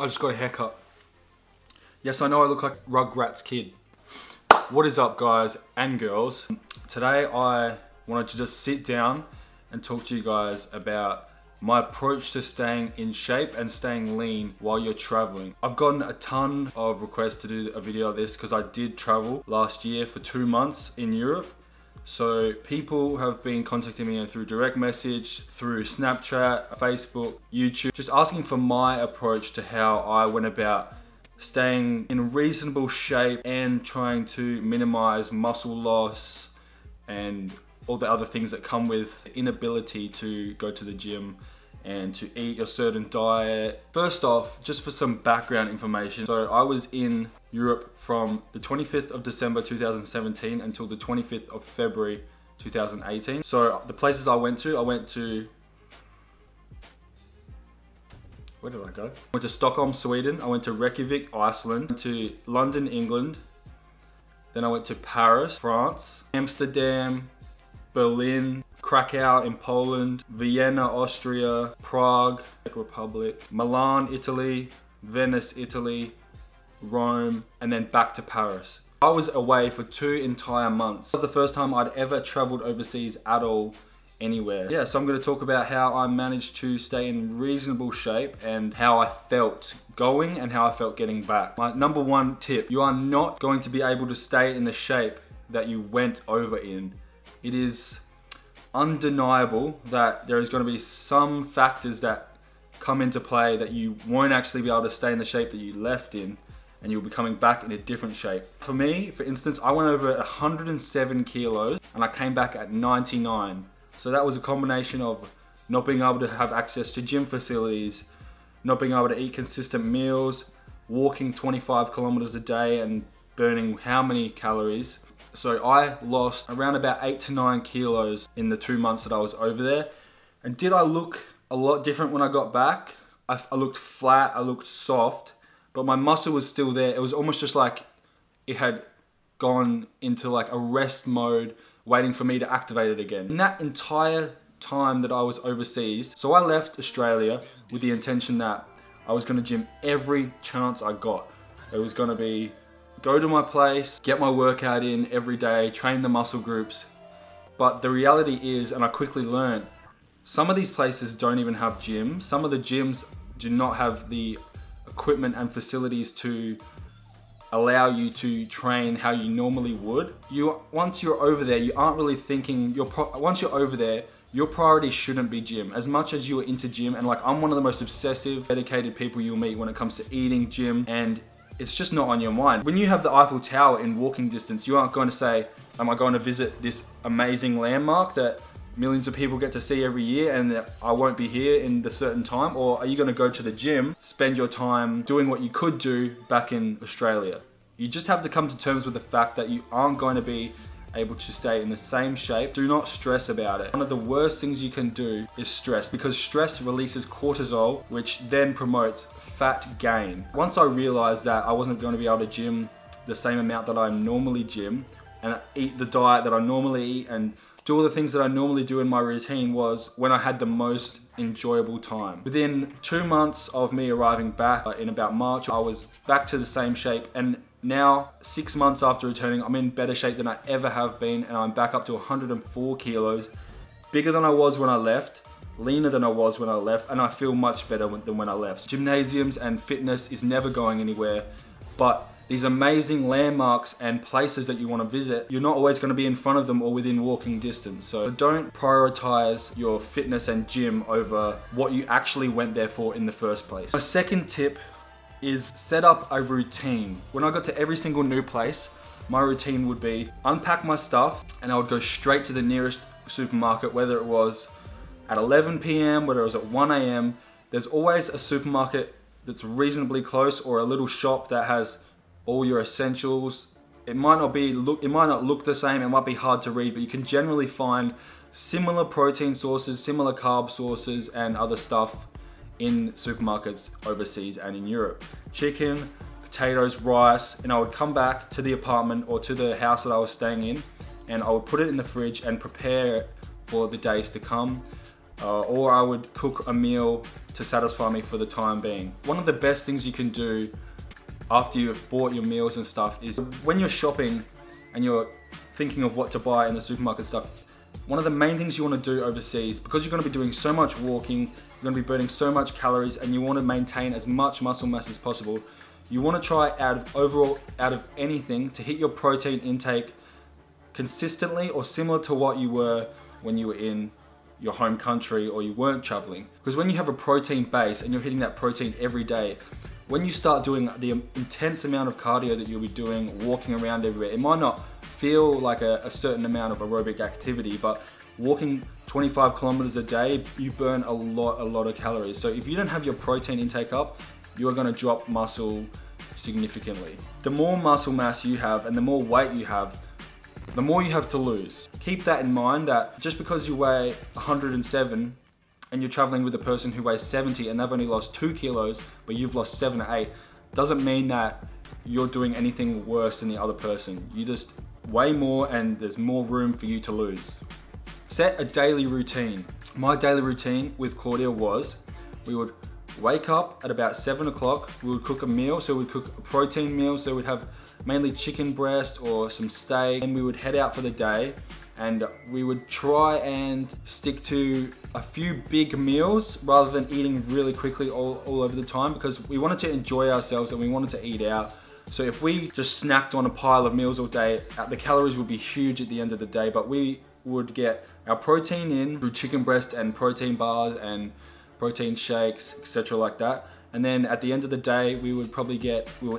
I just got a haircut. Yes, I know I look like Rugrats kid. What is up, guys and girls? Today I wanted to just sit down and talk to you guys about my approach to staying in shape and staying lean while you're traveling. I've gotten a ton of requests to do a video of this because I did travel last year for 2 months in Europe. So people have been contacting me through direct message, through Snapchat, Facebook, YouTube, just asking for my approach to how I went about staying in reasonable shape and trying to minimize muscle loss and all the other things that come with inability to go to the gym and to eat a certain diet. First off, just for some background information. So I was in Europe from the 25th of December 2017 until the 25th of February 2018. So the places I went to, where did I go? I went to Stockholm, Sweden. I went to Reykjavik, Iceland. I went to London, England. Then I went to Paris, France, Amsterdam, Berlin, Krakow in Poland, Vienna, Austria, Prague, Czech Republic, Milan, Italy, Venice, Italy, Rome, and then back to Paris. I was away for 2 entire months. It was the first time I'd ever traveled overseas at all, anywhere. Yeah, so I'm going to talk about how I managed to stay in reasonable shape and how I felt going and how I felt getting back. My number one tip, you are not going to be able to stay in the shape that you went over in. It is undeniable that there is going to be some factors that come into play that you won't actually be able to stay in the shape that you left in, and you'll be coming back in a different shape. For me, for instance, I went over at 107 kilos and I came back at 99. So that was a combination of not being able to have access to gym facilities, not being able to eat consistent meals, walking 25 kilometers a day and burning how many calories. So I lost around about 8 to 9 kilos in the 2 months that I was over there. And did I look a lot different when I got back? I looked flat, I looked soft, but my muscle was still there. It was almost just like it had gone into like a rest mode, waiting for me to activate it again. In that entire time that I was overseas, so I left Australia with the intention that I was gonna gym every chance I got. It was gonna be go to my place, get my workout in every day, train the muscle groups. But the reality is, and I quickly learned, some of these places don't even have gyms. Some of the gyms do not have the equipment and facilities to allow you to train how you normally would. Once you're over there, you aren't really thinking, once you're over there, your priority shouldn't be gym. As much as you're into gym, and like I'm one of the most obsessive, dedicated people you'll meet when it comes to eating, gym, and it's just not on your mind. When you have the Eiffel Tower in walking distance, you aren't going to say, am I going to visit this amazing landmark that millions of people get to see every year and that I won't be here in the certain time? Or are you going to go to the gym, spend your time doing what you could do back in Australia? You just have to come to terms with the fact that you aren't going to be able to stay in the same shape. Do not stress about it. One of the worst things you can do is stress, because stress releases cortisol, which then promotes fat gain. Once I realized that I wasn't going to be able to gym the same amount that I normally gym and eat the diet that I normally eat and do all the things that I normally do in my routine, was when I had the most enjoyable time. Within 2 months of me arriving back in about March, I was back to the same shape, and now 6 months after returning, I'm in better shape than I ever have been, and I'm back up to 104 kilos, bigger than I was when I left, leaner than I was when I left, and I feel much better than when I left. Gymnasiums and fitness is never going anywhere, but these amazing landmarks and places that you want to visit, you're not always going to be in front of them or within walking distance. So don't prioritize your fitness and gym over what you actually went there for in the first place. My second tip is set up a routine. When I got to every single new place, my routine would be unpack my stuff and I would go straight to the nearest supermarket, whether it was at 11 p.m, whether it was at 1 a.m. There's always a supermarket that's reasonably close, or a little shop that has all your essentials. It might not look the same, it might be hard to read, but you can generally find similar protein sources, similar carb sources, and other stuff in supermarkets overseas and in Europe. Chicken, potatoes, rice, and I would come back to the apartment or to the house that I was staying in, and I would put it in the fridge and prepare it for the days to come. or I would cook a meal to satisfy me for the time being. One of the best things you can do after you've bought your meals and stuff is when you're shopping and you're thinking of what to buy in the supermarket stuff, one of the main things you want to do overseas, because you're going to be doing so much walking, you're going to be burning so much calories, and you want to maintain as much muscle mass as possible, you want to try out of anything to hit your protein intake consistently or similar to what you were when you were in your home country or you weren't traveling. Because when you have a protein base and you're hitting that protein every day, when you start doing the intense amount of cardio that you'll be doing, walking around everywhere, it might not feel like a certain amount of aerobic activity, but walking 25 kilometers a day, you burn a lot of calories. So if you don't have your protein intake up, you are going to drop muscle significantly. The more muscle mass you have and the more weight you have, the more you have to lose. Keep that in mind, that just because you weigh 107 and you're traveling with a person who weighs 70 and they've only lost 2 kilos, but you've lost 7 or 8, doesn't mean that you're doing anything worse than the other person. You just weigh more and there's more room for you to lose. Set a daily routine. My daily routine with Claudia was, we would wake up at about 7 o'clock, we would cook a meal, so we'd cook a protein meal, so we'd have mainly chicken breast or some steak, and we would head out for the day, and we would try and stick to a few big meals rather than eating really quickly all over the time, because we wanted to enjoy ourselves and we wanted to eat out. So if we just snacked on a pile of meals all day, the calories would be huge at the end of the day, but we would get our protein in through chicken breast and protein bars and protein shakes, etc. like that. And then at the end of the day, we would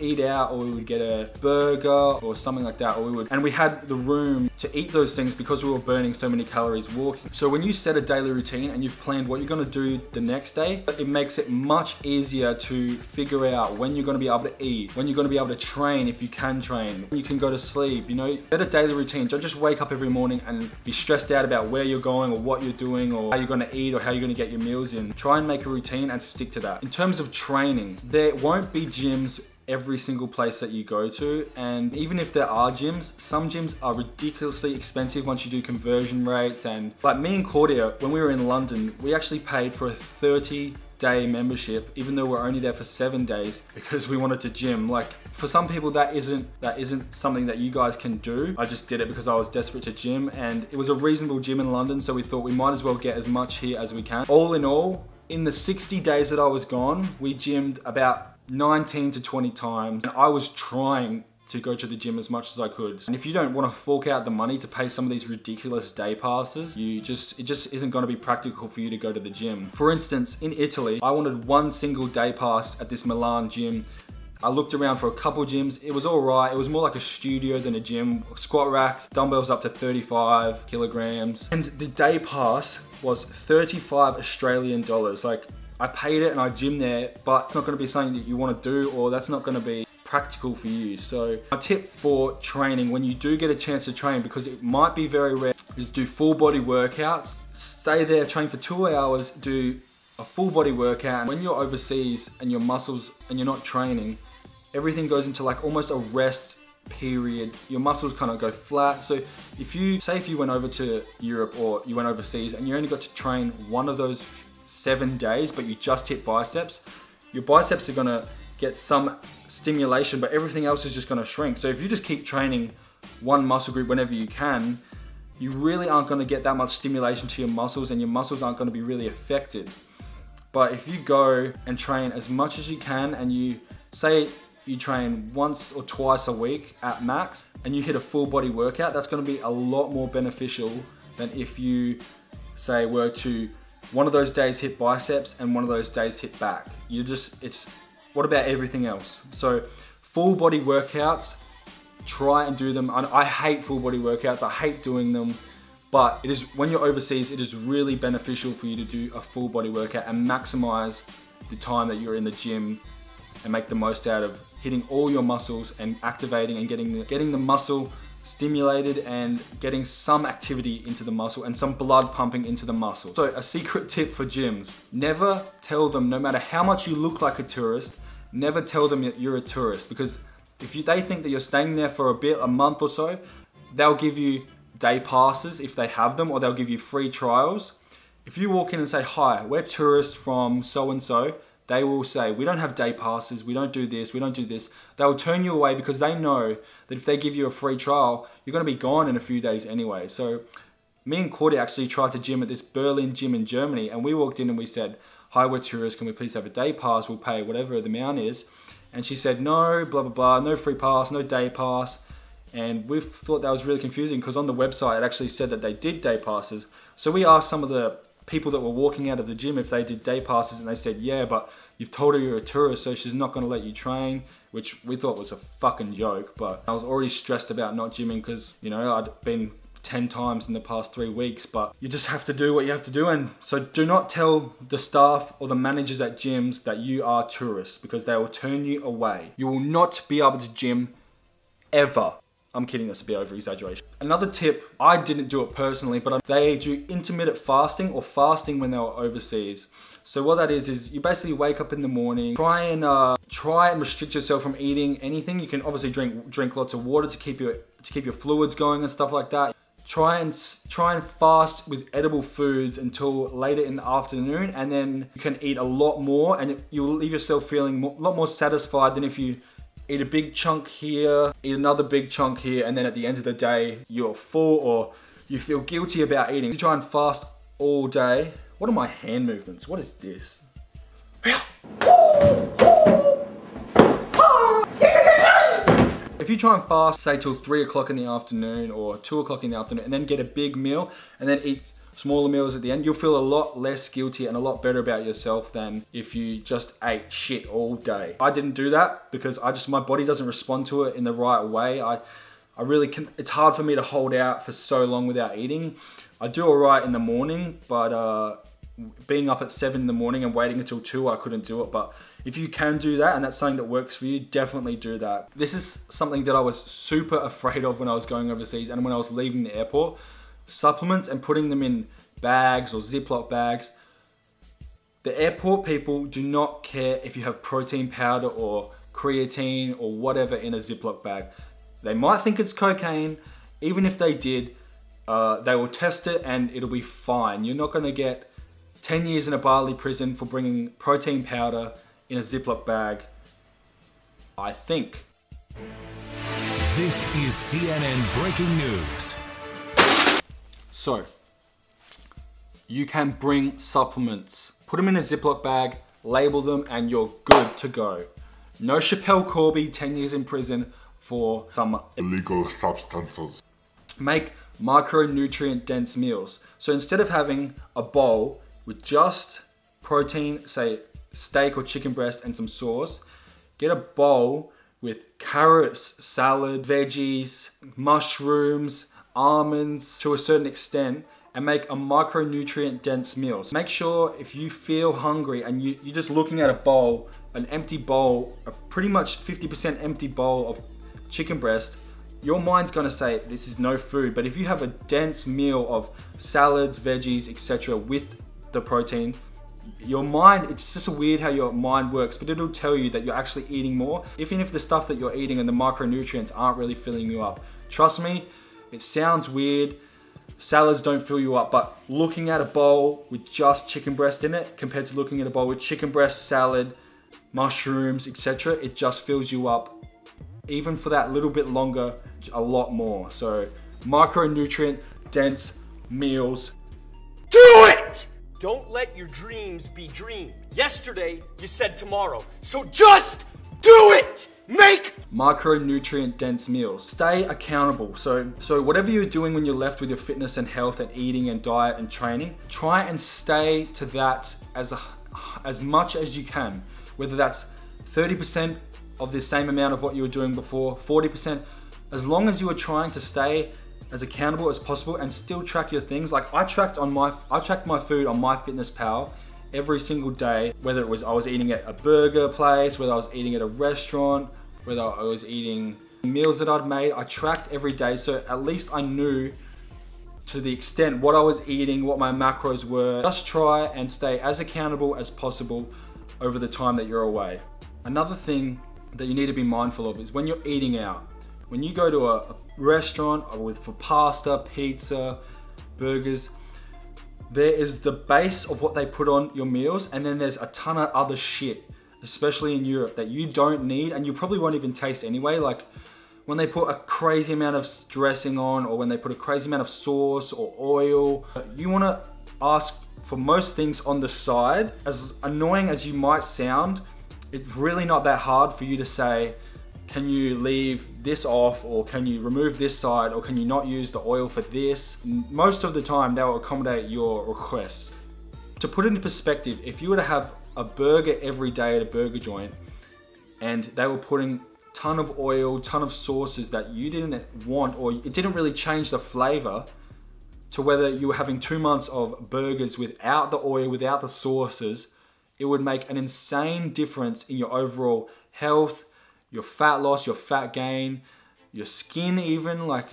eat out, or we would get a burger or something like that, and we had the room to eat those things because we were burning so many calories walking. So when you set a daily routine and you've planned what you're gonna do the next day, it makes it much easier to figure out when you're gonna be able to eat, when you're gonna be able to train if you can train, when you can go to sleep, you know. Set a daily routine. Don't just wake up every morning and be stressed out about where you're going or what you're doing or how you're gonna eat or how you're gonna get your meals in. Try and make a routine and stick to that. In terms of training, there won't be gyms every single place that you go to, and even if there are gyms, some gyms are ridiculously expensive once you do conversion rates. And like me and Claudia, when we were in London, we actually paid for a 30-day membership, even though we're only there for 7 days, because we wanted to gym. Like, for some people that isn't something that you guys can do. I just did it because I was desperate to gym, and it was a reasonable gym in London, so we thought we might as well get as much here as we can. All in all, in the 60 days that I was gone, we gymmed about 19 to 20 times, and I was trying to go to the gym as much as I could. And if you don't want to fork out the money to pay some of these ridiculous day passes, it just isn't going to be practical for you to go to the gym. For instance, in Italy, I wanted one single day pass at this Milan gym. I looked around for a couple gyms. It was all right. It was more like a studio than a gym. Squat rack, dumbbells up to 35 kilograms. And the day pass was 35 Australian dollars. Like, I paid it and I gym there, but it's not gonna be something that you wanna do, or that's not gonna be practical for you. So my tip for training, when you do get a chance to train, because it might be very rare, is do full body workouts. Stay there, train for 2 hours, do a full body workout. And when you're overseas and your muscles, and you're not training, everything goes into like almost a rest period. Your muscles kind of go flat. So if you went over to Europe or you went overseas and you only got to train one of those 7 days, but you just hit biceps, your biceps are gonna get some stimulation, but everything else is just gonna shrink. So if you just keep training one muscle group whenever you can, you really aren't gonna get that much stimulation to your muscles, and your muscles aren't gonna be really affected. But if you go and train as much as you can, and you say you train once or twice a week at max, and you hit a full body workout, that's gonna be a lot more beneficial than if you say were to one of those days hit biceps and one of those days hit back. What about everything else? So full body workouts, try and do them. I hate full body workouts, I hate doing them, but when you're overseas, it is really beneficial for you to do a full body workout and maximize the time that you're in the gym and make the most out of hitting all your muscles and activating and getting the muscle stimulated and getting some activity into the muscle and some blood pumping into the muscle. So a secret tip for gyms: never tell them, no matter how much you look like a tourist, never tell them that you're a tourist, because if they think that you're staying there for a month or so, they'll give you day passes if they have them, or they'll give you free trials. If you walk in and say, hi, we're tourists from so-and-so, they will say, we don't have day passes, we don't do this, we don't do this. They will turn you away because they know that if they give you a free trial, you're gonna be gone in a few days anyway. So me and Cordy actually tried to gym at this Berlin gym in Germany, and we walked in and we said, hi, we're tourists, can we please have a day pass? We'll pay whatever the amount is. And she said, no, blah, blah, blah, no free pass, no day pass. And we thought that was really confusing because on the website, it actually said that they did day passes. So we asked some of the people that were walking out of the gym if they did day passes, and they said, yeah, but you've told her you're a tourist, so she's not gonna let you train, which we thought was a fucking joke. But I was already stressed about not gymming because, you know, I'd been 10 times in the past 3 weeks, but you just have to do what you have to do. And so do not tell the staff or the managers at gyms that you are tourists because they will turn you away. You will not be able to gym ever. I'm kidding, that's a bit over exaggeration. Another tip, I didn't do it personally, but they do intermittent fasting or fasting when they were overseas. So what that is you basically wake up in the morning, try and restrict yourself from eating anything. You can obviously drink lots of water to keep your fluids going and stuff like that. Try and fast with edible foods until later in the afternoon, and then you can eat a lot more, and you'll leave yourself feeling a lot more satisfied than if you eat a big chunk here, eat another big chunk here, and then at the end of the day, you're full or you feel guilty about eating. You try and fast all day. What are my hand movements? What is this? If you try and fast, say till 3 o'clock in the afternoon or 2 o'clock in the afternoon, and then get a big meal and then eat smaller meals at the end, you'll feel a lot less guilty and a lot better about yourself than if you just ate shit all day. I didn't do that because my body doesn't respond to it in the right way. I really can, it's hard for me to hold out for so long without eating. I do all right in the morning, but being up at 7 in the morning and waiting until 2, I couldn't do it. But if you can do that and that's something that works for you, definitely do that. This is something that I was super afraid of when I was going overseas and when I was leaving the airport. Supplements and putting them in bags or Ziploc bags. The airport people do not care if you have protein powder or creatine or whatever in a Ziploc bag. They might think it's cocaine. Even if they did, they will test it and it'll be fine. You're not gonna get 10 years in a Bali prison for bringing protein powder in a Ziploc bag, I think. This is CNN Breaking News. So, you can bring supplements. Put them in a Ziploc bag, label them, and you're good to go. No Chappelle Corby, 10 years in prison for some illegal substances. Make micronutrient dense meals. So instead of having a bowl with just protein, say steak or chicken breast and some sauce, get a bowl with carrots, salad, veggies, mushrooms, almonds to a certain extent, and make a micronutrient dense meal. So make sure if you feel hungry and you're just looking at a bowl, an empty bowl, a pretty much 50% empty bowl of chicken breast, your mind's gonna say this is no food. But if you have a dense meal of salads, veggies, etc. with the protein, your mind, it's just weird how your mind works, but it'll tell you that you're actually eating more, even if the stuff that you're eating and the micronutrients aren't really filling you up. Trust me, it sounds weird. Salads don't fill you up, but looking at a bowl with just chicken breast in it compared to looking at a bowl with chicken breast, salad, mushrooms, etc., it just fills you up, even for that little bit longer, a lot more. So micronutrient dense meals. Do it! Don't let your dreams be dreamed. Yesterday, you said tomorrow. So just do it! Make micronutrient dense meals. Stay accountable. So whatever you're doing when you're left with your fitness and health and eating and diet and training, try and stay to that as much as you can. Whether that's 30% of the same amount of what you were doing before, 40%, as long as you are trying to stay as accountable as possible and still track your things. Like I tracked my food on MyFitnessPal every single day, whether it was I was eating at a burger place, whether I was eating at a restaurant, whether I was eating meals that I'd made. I tracked every day, so at least I knew to the extent what I was eating, what my macros were. Just try and stay as accountable as possible over the time that you're away. Another thing that you need to be mindful of is when you're eating out. When you go to a restaurant for pasta, pizza, burgers, There is the base of what they put on your meals, and then there's a ton of other shit, especially in Europe, that you don't need and you probably won't even taste anyway. Like when they put a crazy amount of dressing on, or when they put a crazy amount of sauce or oil, you want to ask for most things on the side. As annoying as you might sound, it's really not that hard for you to say, can you leave this off, or can you remove this side, or can you not use the oil for this? Most of the time, they will accommodate your requests. To put it into perspective, if you were to have a burger every day at a burger joint, and they were putting ton of oil, ton of sauces that you didn't want, or it didn't really change the flavor, to whether you were having 2 months of burgers without the oil, without the sauces, it would make an insane difference in your overall health, your fat loss, your fat gain, your skin even. Like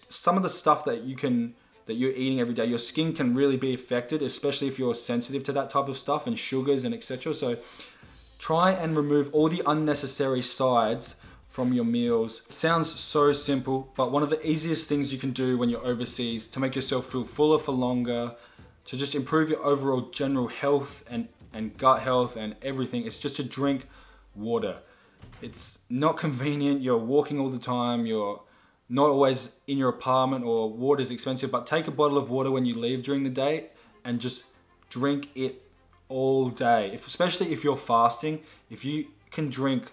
some of the stuff that you're eating every day, your skin can really be affected, especially if you're sensitive to that type of stuff and sugars and etc. So try and remove all the unnecessary sides from your meals. It sounds so simple, but one of the easiest things you can do when you're overseas to make yourself feel fuller for longer, to just improve your overall general health and gut health and everything, is just to drink water. It's not convenient, you're walking all the time, you're not always in your apartment, or water is expensive, but take a bottle of water when you leave during the day and just drink it all day. Especially if you're fasting, if you can drink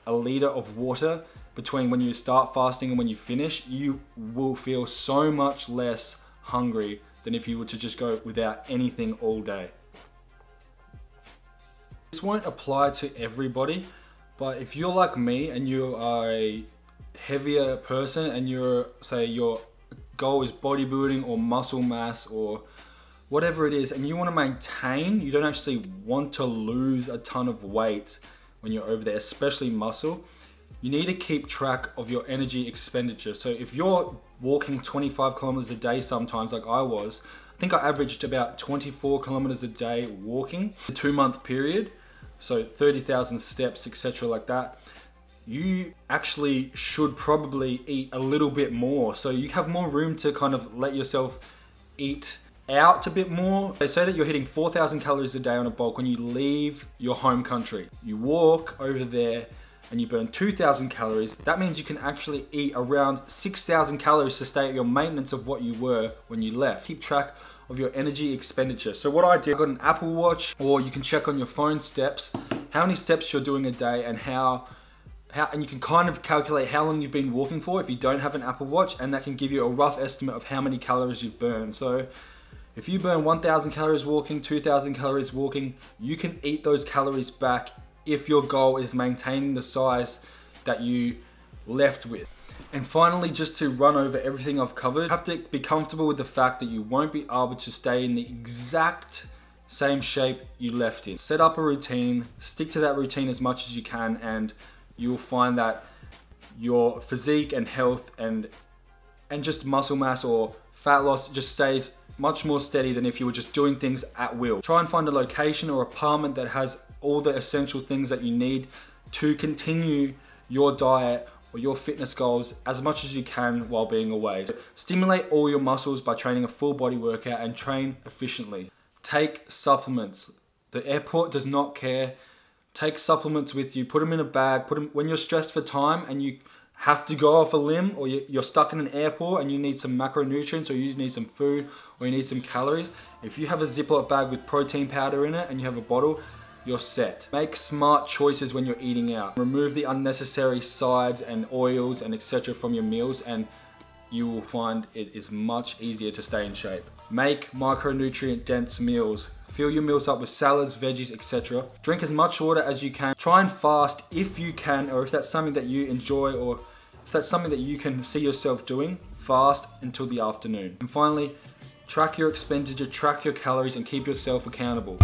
a liter of water between when you start fasting and when you finish, you will feel so much less hungry than if you were to just go without anything all day. This won't apply to everybody, but if you're like me and you are a heavier person and your goal is bodybuilding or muscle mass or whatever it is, and you want to maintain, you don't actually want to lose a ton of weight when you're over there, especially muscle, you need to keep track of your energy expenditure. So if you're walking 25 kilometers a day sometimes, like I was, I think I averaged about 24 kilometers a day walking, a 2-month period, so 30,000 steps, etc. like that. You actually should probably eat a little bit more, so you have more room to kind of let yourself eat out a bit more. They say that you're hitting 4,000 calories a day on a bulk when you leave your home country. You walk over there and you burn 2,000 calories. That means you can actually eat around 6,000 calories to stay at your maintenance of what you were when you left. Keep track of your energy expenditure. So what I did, I got an Apple Watch, or you can check on your phone steps, how many steps you're doing a day, and and you can kind of calculate how long you've been walking for if you don't have an Apple Watch, and that can give you a rough estimate of how many calories you've burned. So if you burn 1,000 calories walking, 2,000 calories walking, you can eat those calories back if your goal is maintaining the size that you left with. And finally, just to run over everything I've covered, you have to be comfortable with the fact that you won't be able to stay in the exact same shape you left in. Set up a routine, stick to that routine as much as you can, and you will find that your physique and health and just muscle mass or fat loss just stays much more steady than if you were just doing things at will. Try and find a location or apartment that has all the essential things that you need to continue your diet or your fitness goals as much as you can while being away. So stimulate all your muscles by training a full body workout and train efficiently. Take supplements. The airport does not care. Take supplements with you, put them in a bag, put them when you're stressed for time and you have to go off a limb, or you're stuck in an airport and you need some macronutrients, or you need some food, or you need some calories. If you have a Ziploc bag with protein powder in it and you have a bottle, you're set. Make smart choices when you're eating out. Remove the unnecessary sides and oils and etc. from your meals, and you will find it is much easier to stay in shape. Make micronutrient dense meals. Fill your meals up with salads, veggies, etc. Drink as much water as you can. Try and fast if you can, or if that's something that you enjoy, or if that's something that you can see yourself doing, fast until the afternoon. And finally, track your expenditure, track your calories, and keep yourself accountable.